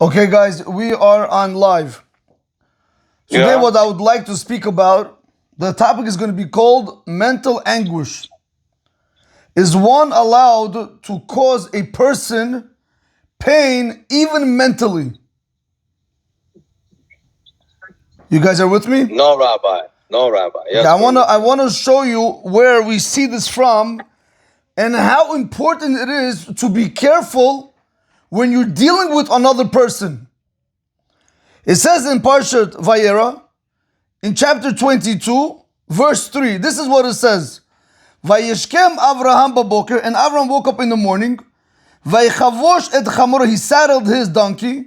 Okay, guys, we are on live. Today, what I would like to speak about, the topic is going to be called mental anguish. Is one allowed to cause a person pain even mentally? You guys are with me? No, Rabbi. No, Rabbi. Yes, I wanna show you where we see this from and how important it is to be careful when you're dealing with another person. It says in Parshat Vayera, in chapter 22, verse 3, this is what it says. Vayeshkem Avraham baboker, and Avraham woke up in the morning. Vaychavosh et chamor, he saddled his donkey.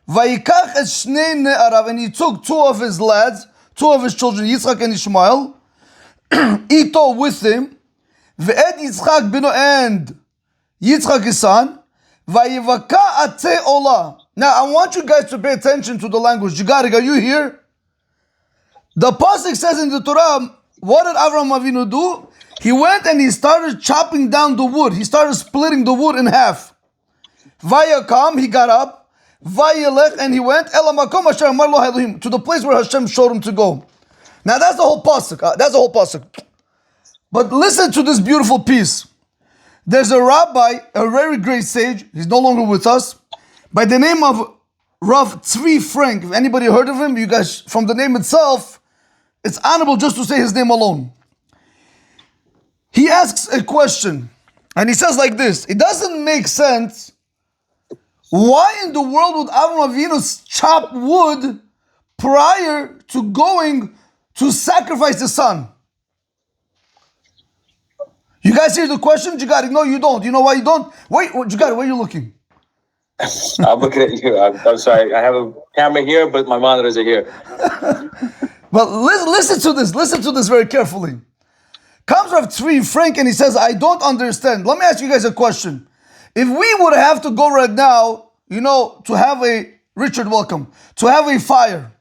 Vayikach et shnei ne'arav, and he took two of his lads, two of his children, Yitzchak and Ishmael, Ito with him. Ve'ed Yitzchak bino, and Yitzchak his son. Vayivaka ate olah. Now I want you guys to pay attention to the language. Jigarig, are you here? The pasuk says in the Torah, what did Avraham Avinu do? He went and he started chopping down the wood. He started splitting the wood in half. Vayakam, he got up. Vayelech, and he went Elamakom asher amar lo Elohim, to the place where Hashem showed him to go. Now that's the whole pasuk. That's the whole pasuk. But listen to this beautiful piece. There's a rabbi, a very great sage. He's no longer with us, by the name of Rav Tzvi Frank. If anybody heard of him, you guys, from the name itself, it's honorable just to say his name alone. He asks a question, and he says like this: it doesn't make sense. Why in the world would Avraham Avinu chop wood prior to going to sacrifice his son? You guys hear the question? Jigari, no, you don't. You know why you don't? Wait, Jigari, where are you looking? I'm looking at you. I'm sorry. I have a camera here, but my monitors are here. But listen to this. Listen to this very carefully. Comes Rav Tzvi Frank and he says, I don't understand. Let me ask you guys a question. If we would have to go right now, to have a, Richard, welcome, to have a fire.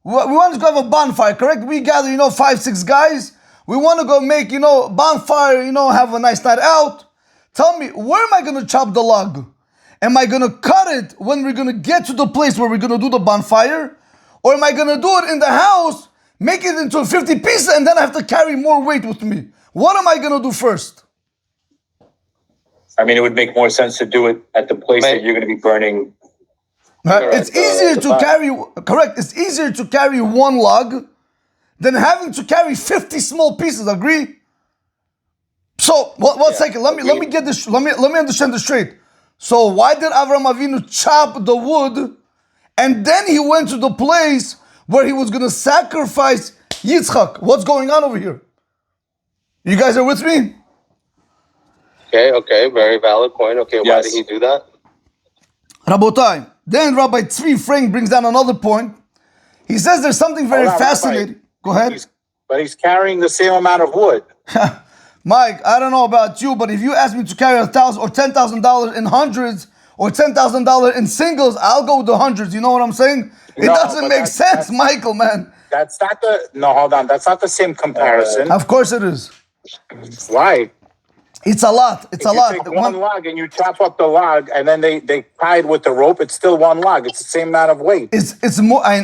We want to go have a bonfire, correct? We gather, 5-6 guys. We want to go make, bonfire, have a nice night out. Tell me, where am I going to chop the log? Am I going to cut it when we're going to get to the place where we're going to do the bonfire? Or am I going to do it in the house, make it into 50 pieces, and then I have to carry more weight with me? What am I going to do first? I mean, it would make more sense to do it at the place that you're going to be burning. It's easier to carry, correct, it's easier to carry one log than having to carry 50 small pieces, agree? So, one second, let me get this, let me understand this straight. So why did Avraham Avinu chop the wood and then he went to the place where he was going to sacrifice Yitzchak? What's going on over here? You guys are with me? Okay, very valid point. Okay, yes. Why did he do that? Rabotai. Then Rabbi Tzvi Frank brings down another point. He says there's something very fascinating. Go ahead. But he's carrying the same amount of wood. Mike, I don't know about you, but if you ask me to carry $1,000 or $10,000 in hundreds or $10,000 in singles, I'll go with the hundreds. You know what I'm saying? It doesn't make sense, Michael, man. That's not hold on. That's not the same comparison. Of course it is. Why? It's a lot. It's a lot. You take one log and you chop up the log, and then they tied with the rope. It's still one log. It's the same amount of weight. It's more. I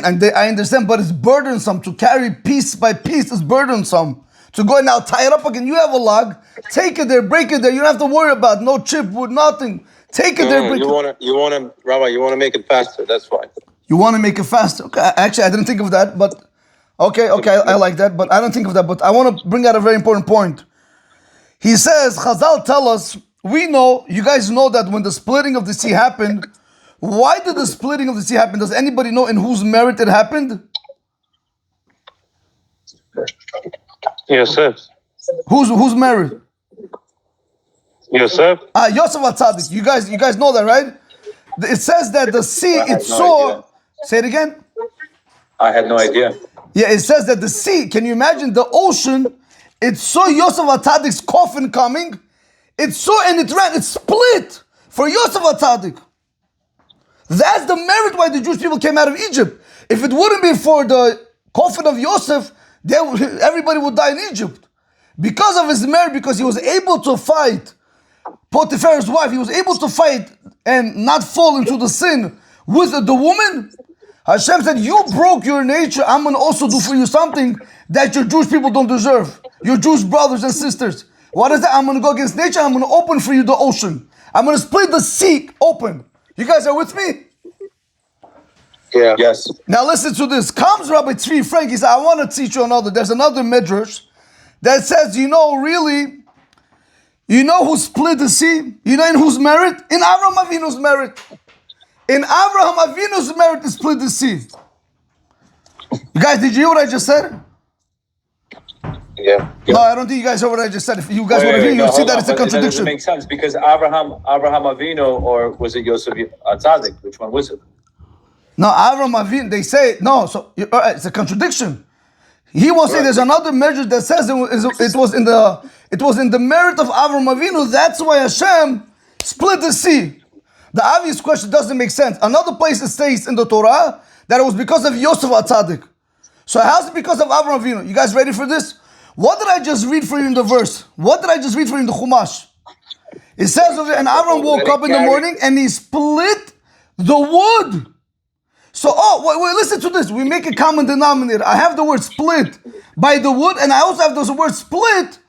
understand, but it's burdensome to carry piece by piece. It's burdensome to go and now tie it up again. You have a log. Take it there, break it there. You don't have to worry about no chip wood, nothing. Take it there, break it. You want to, Rabbi. You want to make it faster. That's why. You want to make it faster. Okay, actually, I didn't think of that, but okay, I like that, but I don't think of that. But I want to bring out a very important point. He says, Chazal tell us, we know, you guys know that when the splitting of the sea happened, why did the splitting of the sea happen? Does anybody know in whose merit it happened? Yosef. Whose merit? Yosef. Yosef HaTzadik. You guys know that, right? It says that the sea, it saw, say it again? I had no idea. Yeah, it says that the sea, can you imagine the ocean? It saw Yosef HaTzadik's coffin coming. It saw and it ran. It split for Yosef HaTzadik. That's the merit why the Jewish people came out of Egypt. If it wouldn't be for the coffin of Yosef, everybody would die in Egypt. Because of his merit, because he was able to fight Potiphar's wife, he was able to fight and not fall into the sin with the woman, Hashem said, you broke your nature. I'm going to also do for you something that your Jewish people don't deserve. Your Jewish brothers and sisters. What is that? I'm going to go against nature. I'm going to open for you the ocean. I'm going to split the sea open. You guys are with me? Yeah. Yes. Now listen to this. Comes Rabbi Tzvi Frank. He said, I want to teach you another. There's another midrash that says, really, you know who split the sea? You know in whose merit? In Avraham Avinu's merit. In Avraham Avinu's merit to split the sea. You guys, did you hear what I just said? Yeah. No, I don't think you guys heard what I just said. If you guys want to hear, you'll see that it's a contradiction. That doesn't make sense because Abraham Avinu, or was it Yosef Atzadik? Which one was it? No, Avraham Avinu, they say, no, so it's a contradiction. He will say there's another measure that says it was in the merit of Avraham Avinu. That's why Hashem split the sea. The obvious question doesn't make sense. Another place it says in the Torah that it was because of Yosef Atzadik. So how's it because of Avraham Avinu? You guys ready for this? What did I just read for you in the verse? What did I just read for you in the Chumash? It says over there, and Avraham woke up in the morning and he split the wood. So, wait, listen to this. We make a common denominator. I have the word split by the wood, and I also have the word split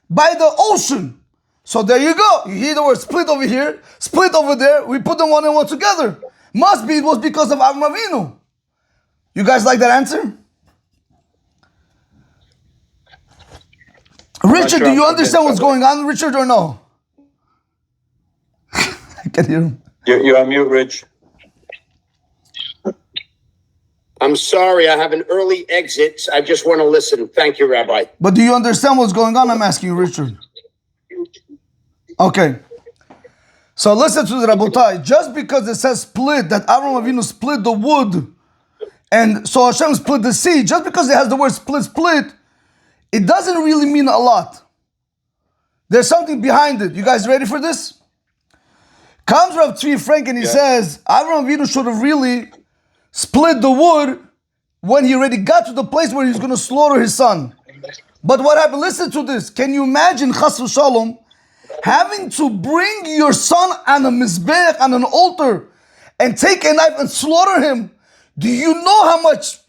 by the ocean. So there you go. You hear the word split over here, split over there. We put them one and one together. Must be it was because of Avraham Avinu. You guys like that answer? Richard, do you understand what's going on, Richard, or no? I can hear him. You're on mute, Rich. I'm sorry, I have an early exit. I just want to listen. Thank you, Rabbi. But do you understand what's going on? I'm asking you, Richard. Okay. So listen to the Rabotai. Just because it says split, that Avraham Avinu split the wood, and so Hashem split the sea, just because it has the word split, it doesn't really mean a lot. There's something behind it. You guys ready for this? Comes Rav Tzvi Frank and he says, Avraham Avinu should have really split the wood when he already got to the place where he's going to slaughter his son. But what happened? Listen to this. Can you imagine, Chas v'Shalom, having to bring your son on a mizbeach, on an altar, and take a knife and slaughter him? Do you know how much,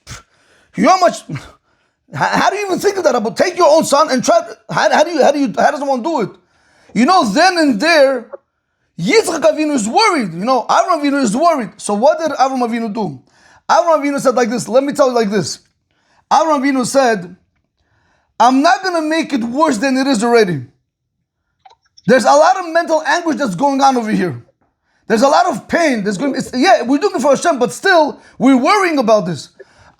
how do you even think of that? About take your own son and try, how does one do it? You know, then and there, Yitzchak Avinu is worried. You know, Avraham Avinu is worried. So what did Avraham Avinu do? Avraham Avinu said like this. Let me tell you like this. Avraham Avinu said, I'm not going to make it worse than it is already. There's a lot of mental anguish that's going on over here. There's a lot of pain. We're doing it for Hashem, but still, we're worrying about this.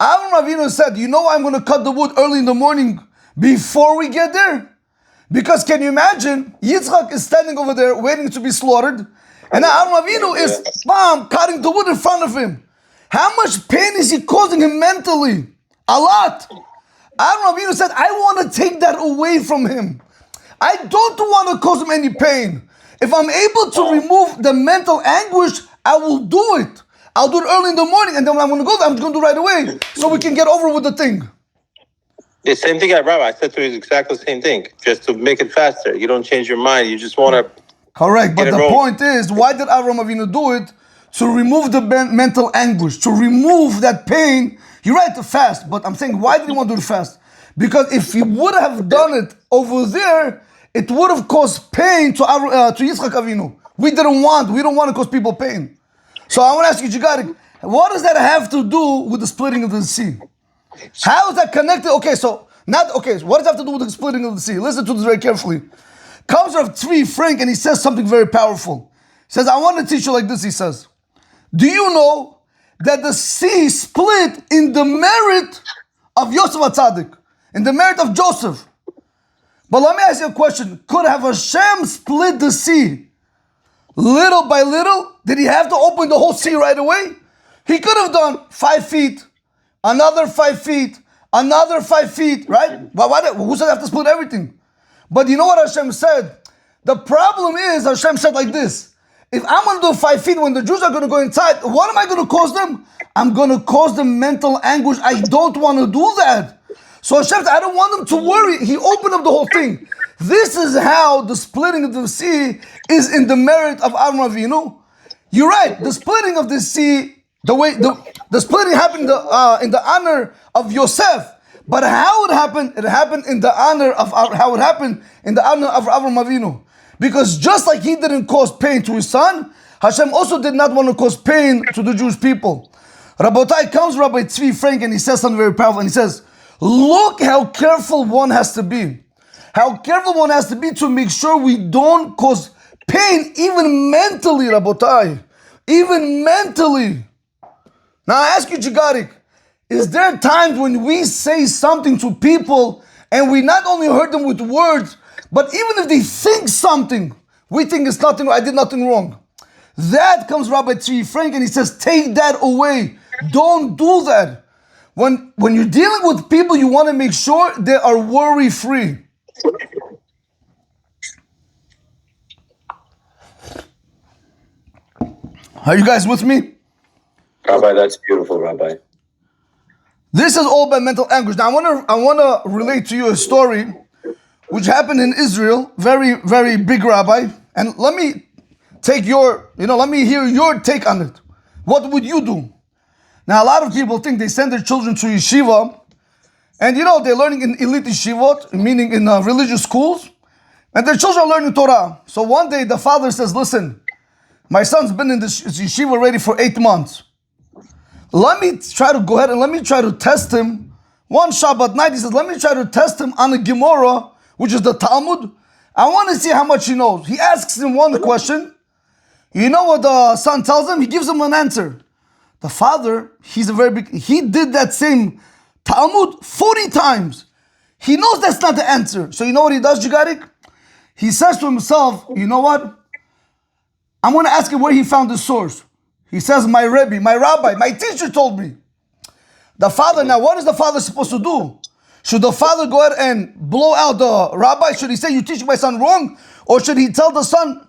Avraham Avinu said, you know why I'm going to cut the wood early in the morning before we get there? Because can you imagine, Yitzchak is standing over there waiting to be slaughtered, and now Avraham Avinu is cutting the wood in front of him. How much pain is he causing him mentally? A lot. Avraham Avinu said, I want to take that away from him. I don't want to cause him any pain. If I'm able to remove the mental anguish, I will do it. I'll do it early in the morning, and then when I'm going to go there, I'm just going to do it right away, so we can get over with the thing. The same thing, Rabbi. I said to you exactly the same thing. Just to make it faster. You don't change your mind. You just want to. Correct. But the point is, why did Avraham Avinu do it? To remove the mental anguish, to remove that pain. You're right to fast, but I'm saying, why did he want to do it fast? Because if he would have done it over there, it would have caused pain to Yitzchak Avinu. We don't want to cause people pain. So I want to ask you, Jigarik, what does that have to do with the splitting of the sea? How is that connected? What does it have to do with the splitting of the sea? Listen to this very carefully. Comes Rav Tzvi Frank and he says something very powerful. He says, I want to teach you like this, he says. Do you know that the sea split in the merit of Yosef HaTzadik, in the merit of Joseph? But let me ask you a question. Could have Hashem split the sea little by little? Did he have to open the whole sea right away? He could have done 5 feet, another 5 feet, another 5 feet, right? But who said I have to split everything? But you know what Hashem said? The problem is, Hashem said like this. If I'm going to do 5 feet when the Jews are going to go inside, what am I going to cause them? I'm going to cause them mental anguish. I don't want to do that. So Hashem said, I don't want them to worry. He opened up the whole thing. This is how the splitting of the sea is in the merit of Avraham Avinu. You're right. The splitting of the sea The splitting happened in the honor of Yosef. But how it happened? It happened in the honor of how it happened in the honor of Avram Avinu. Because just like he didn't cause pain to his son, Hashem also did not want to cause pain to the Jewish people. Rabotai, comes Rabbi Tzvi Frank and he says something very powerful. And he says, look how careful one has to be. How careful one has to be to make sure we don't cause pain, even mentally, Rabotai. Even mentally. Now I ask you, Jigarik, is there times when we say something to people and we not only hurt them with words, but even if they think something, we think it's nothing, I did nothing wrong. That comes Rabbi Tzvi Frank and he says, take that away. Don't do that. When you're dealing with people, you want to make sure they are worry-free. Are you guys with me? Rabbi, that's beautiful, Rabbi. This is all about mental anguish. Now, I want to relate to you a story which happened in Israel. Very, very big, Rabbi. And let me let me hear your take on it. What would you do? Now, a lot of people think they send their children to yeshiva, and they're learning in elite yeshivot, meaning in religious schools, and their children are learning Torah. So one day the father says, listen, my son's been in this yeshiva already for 8 months. Let me try to go ahead and let me try to test him. One Shabbat night, he says, let me try to test him on a Gemara, which is the Talmud. I want to see how much he knows. He asks him one question. You know what the son tells him? He gives him an answer. The father, he did that same Talmud 40 times. He knows that's not the answer. So you know what he does, Jigarik? He says to himself, you know what? I'm going to ask him where he found the source. He says, my Rebbe, my rabbi, my teacher told me. The father, now what is the father supposed to do? Should the father go ahead and blow out the rabbi? Should he say, you're teaching my son wrong? Or should he tell the son,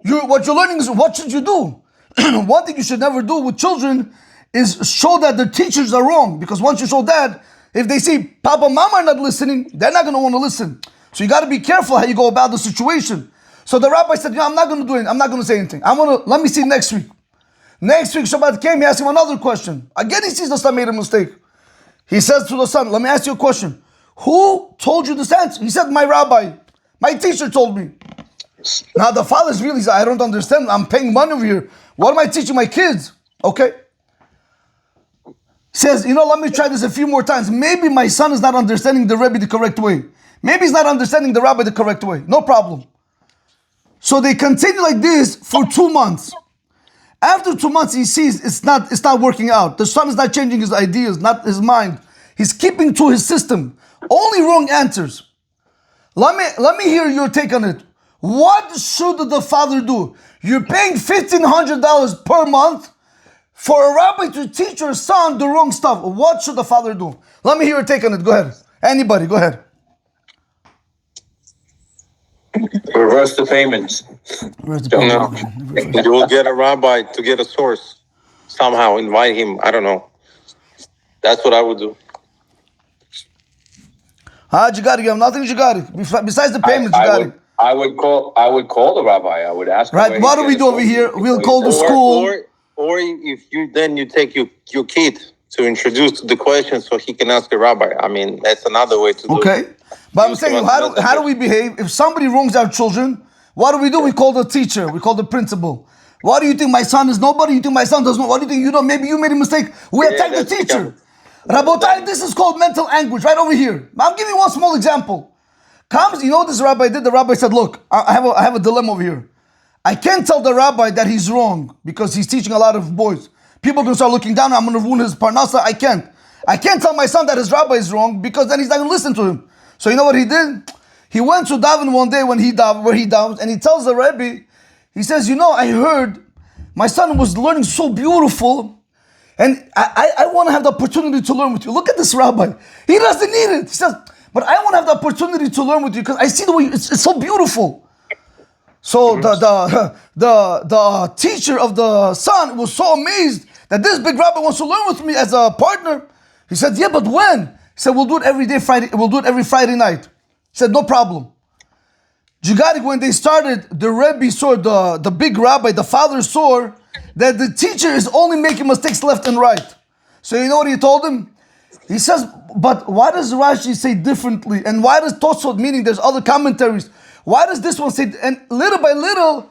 what you're learning is, what should you do? One thing you should never do with children is show that the teachers are wrong. Because once you show that, if they see Papa, Mama are not listening, they're not going to want to listen. So you got to be careful how you go about the situation. So the rabbi said, I'm not going to do it. I'm not going to say anything. Let me see next week. Next week, Shabbat came, he asked him another question. Again, he sees the son made a mistake. He says to the son, let me ask you a question. Who told you this answer? He said, my rabbi, my teacher told me. Now the father's really said, I don't understand. I'm paying money over here. What am I teaching my kids? Okay. Says, let me try this a few more times. Maybe my son is not understanding the Rebbe the correct way. Maybe he's not understanding the rabbi the correct way. No problem. So they continue like this for 2 months. After 2 months, he sees it's not working out. The son is not changing his ideas, not his mind. He's keeping to his system. Only wrong answers. Let me hear your take on it. What should the father do? You're paying $1,500 per month for a rabbi to teach your son the wrong stuff. What should the father do? Let me hear your take on it. Go ahead. Anybody, go ahead. Reverse the payments. Don't know. You will get a rabbi to get a source. Somehow invite him. I don't know. That's what I would do. Jigarik, you have nothing, Jigarik. Besides the payments, Jigarik. I would call the rabbi. I would ask him. Right, what do we do over here? We'll call the school. Or if you take your kid to introduce to the question so he can ask the rabbi. I mean, that's another way to do it. Okay. But I'm saying, how do we behave? If somebody wrongs our children, what do? We call the teacher. We call the principal. What do you think? My son is nobody? You think my son does not? What do you think? Maybe you made a mistake. We attack the teacher. Rabotai, this is called mental anguish right over here. I'm giving you one small example. Comes, what this rabbi did? The rabbi said, look, I have a dilemma over here. I can't tell the rabbi that he's wrong because he's teaching a lot of boys. People are going to start looking down. I'm going to ruin his parnasa. I can't tell my son that his rabbi is wrong because then he's not going to listen to him. So you know what he did? He went to daven one day where he davens, and he tells the Rebbe, he says, I heard my son was learning so beautiful, and I want to have the opportunity to learn with you. Look at this rabbi. He doesn't need it. He says, but I want to have the opportunity to learn with you because I see the way it's so beautiful. So the teacher of the son was so amazed that this big rabbi wants to learn with me as a partner. He said, yeah, but when? He said, we'll do it every day, Friday. We'll do it every Friday night. He said, no problem. Jigarik, when they started, the Rebbe saw, the big rabbi, the father saw that the teacher is only making mistakes left and right. So you know what he told him? He says, but why does Rashi say differently? And why does Tosfot, meaning there's other commentaries, why does this one say, and little by little,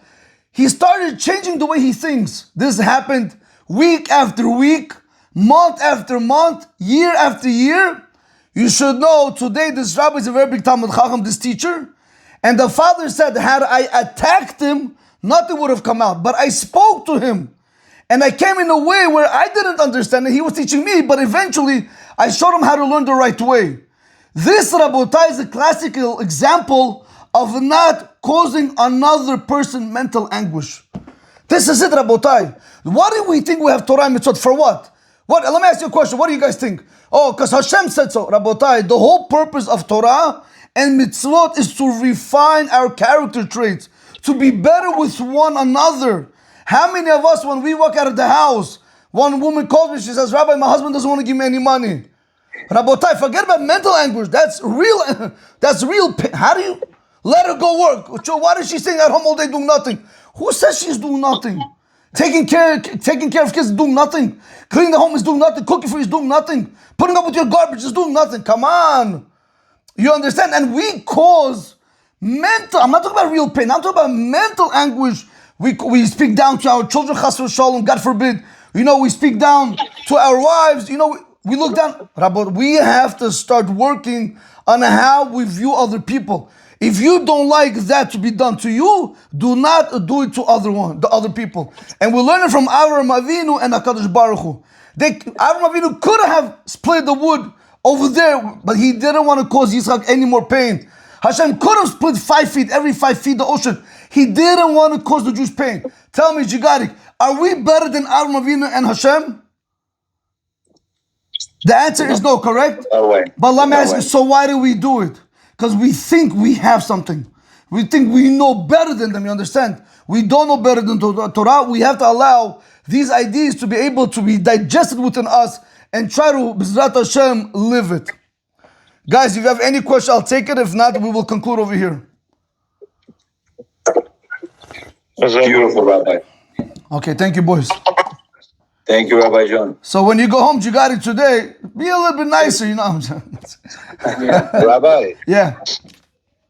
he started changing the way he thinks. This happened week after week, month after month, year after year. You should know today this rabbi is a very big Talmud Chacham, this teacher. And the father said, had I attacked him, nothing would have come out. But I spoke to him. And I came in a way where I didn't understand it. He was teaching me, but eventually I showed him how to learn the right way. This, Rabotai, is a classical example of not causing another person mental anguish. This is it, Rabotai. Why do we think we have Torah and Mitzvot? For what? Let me ask you a question. What do you guys think? Oh, because Hashem said so. Rabotai, the whole purpose of Torah and Mitzvot is to refine our character traits, to be better with one another. How many of us, when we walk out of the house, one woman calls me, she says, Rabbi, my husband doesn't want to give me any money. Rabotai, forget about mental anguish. That's real. That's real pain. How do you let her go work? Why is she staying at home all day doing nothing? Who says she's doing nothing? Taking care of kids is doing nothing. Cleaning the home is doing nothing. Cooking for you is doing nothing. Putting up with your garbage is doing nothing. Come on. You understand? And we cause mental, I'm not talking about real pain, I'm talking about mental anguish. We speak down to our children, chas v'shalom, God forbid. We speak down to our wives. We look down. Rabbi, we have to start working on how we view other people. If you don't like that to be done to you, do not do it to the other people. And we learn it from Avram Avinu and HaKadosh Baruch Hu. Avram Avinu could have split the wood over there, but he didn't want to cause Yitzchak any more pain. Hashem could have split 5 feet, every 5 feet the ocean. He didn't want to cause the Jews pain. Tell me, Jigarik, are we better than Avram Avinu and Hashem? The answer is no, correct? No way. But let me ask you, so why do we do it? Because we think we have something. We think we know better than them, you understand? We don't know better than Torah. We have to allow these ideas to be able to be digested within us and try to, B'ezrat Hashem, live it. Guys, if you have any question, I'll take it. If not, we will conclude over here. Beautiful, Rabbi. Okay, thank you, boys. Thank you, Rabbi John. So when you go home, you got it today, be a little bit nicer, Rabbi, Yeah.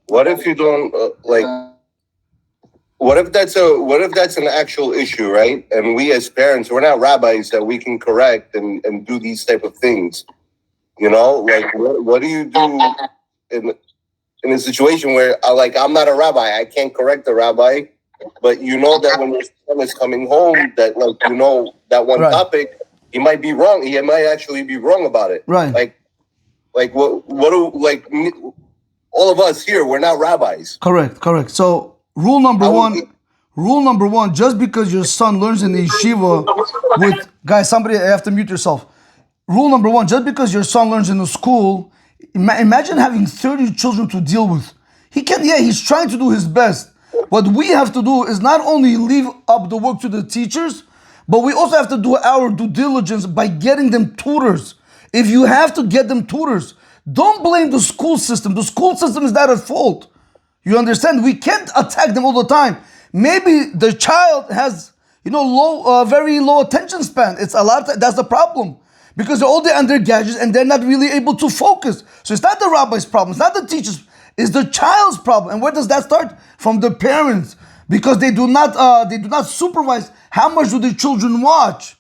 what if you don't what if that's an actual issue, right? And we as parents, we're not rabbis that we can correct and do these type of things. Like what do you do in a situation where I'm not a rabbi, I can't correct the rabbi, but that when your son is coming home, that that one Right. topic, he might be wrong. He might actually be wrong about it. Right. What do all of us here, we're not rabbis. Correct. So rule number one, just because your son learns in the yeshiva with, guys, somebody, you have to mute yourself. Rule number one, just because your son learns in the school, imagine having 30 children to deal with. He's trying to do his best. What we have to do is not only leave up the work to the teachers, but we also have to do our due diligence by getting them tutors. If you have to get them tutors, don't blame the school system. The school system is not at fault. You understand? We can't attack them all the time. Maybe the child has, very low attention span. That's the problem. Because they're all there on their gadgets and they're not really able to focus. So it's not the rabbi's problem, it's not the teacher's, it's the child's problem. And where does that start? From the parents. Because they do not supervise how much do their children watch.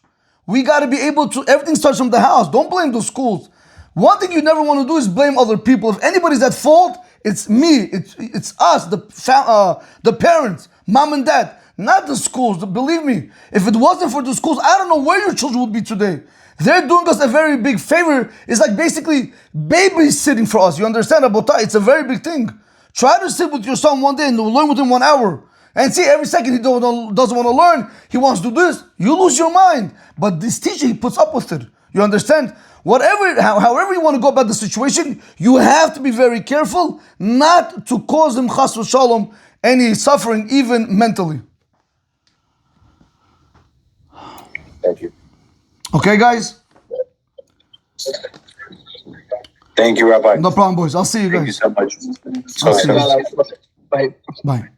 We got to be able to, everything starts from the house. Don't blame the schools. One thing you never want to do is blame other people. If anybody's at fault, it's me, it's us, the parents, mom and dad, not the schools. Believe me, if it wasn't for the schools, I don't know where your children would be today. They're doing us a very big favor. It's like basically babysitting for us. You understand, Abota? It's a very big thing. Try to sit with your son one day and learn within 1 hour. And see, every second he doesn't want to learn, he wants to do this, you lose your mind. But this teacher, he puts up with it. You understand? However you want to go about the situation, you have to be very careful not to cause him, chas v'shalom, any suffering, even mentally. Thank you. Okay, guys? Thank you, Rabbi. No problem, boys. I'll see you guys. Thank you so much. I'll see you guys. Bye. Bye.